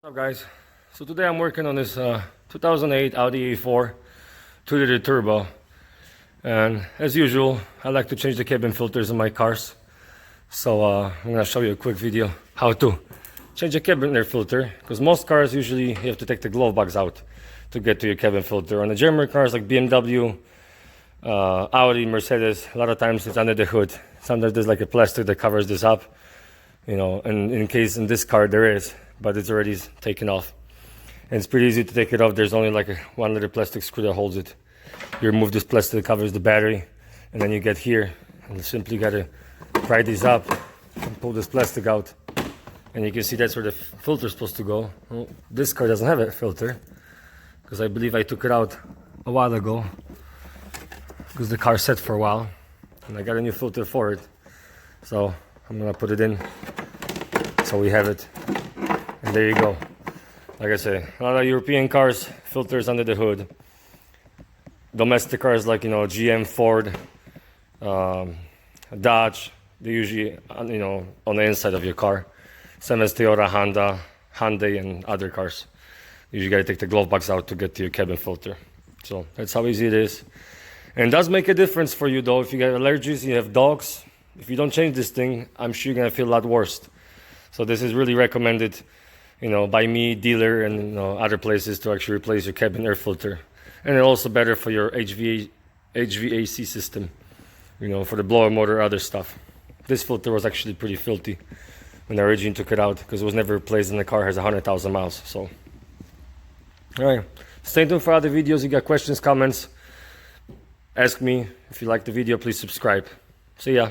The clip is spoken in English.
What's up, guys? So today I'm working on this 2008 Audi A4 2-liter turbo, and as usual I like to change the cabin filters in my cars. So I'm gonna show you a quick video how to change a cabin air filter, because most cars usually you have to take the glove box out to get to your cabin filter. On the German cars like BMW, Audi, Mercedes, a lot of times it's under the hood. Sometimes there's like a plastic that covers this up, you know, and in case in this car there is, but it's already taken off. And it's pretty easy to take it off. There's only like a 1 liter plastic screw that holds it. You remove this plastic that covers the battery, and then you get here and you simply gotta pry these up and pull this plastic out. And you can see that's where the filter is supposed to go. Well, this car doesn't have a filter, because I believe I took it out a while ago, because the car sat for a while and I got a new filter for it. So I'm gonna put it in so we have it. And there you go. Like I say, a lot of European cars, filters under the hood. Domestic cars like, you know, GM, Ford, Dodge, they usually, you know, on the inside of your car. Same as Toyota, Honda, Hyundai, and other cars. You usually gotta take the glove box out to get to your cabin filter. So that's how easy it is. And it does make a difference for you though. If you get allergies, you have dogs, if you don't change this thing, I'm sure you're gonna feel a lot worse. So this is really recommended, you know, by me, dealer, and, you know, other places to actually replace your cabin air filter. And it's also better for your HVAC system, you know, for the blower motor, other stuff. This filter was actually pretty filthy when I originally took it out, because it was never replaced and the car has 100,000 miles. So, all right, stay tuned for other videos. You got questions, comments, ask me. If you like the video, please subscribe. See ya.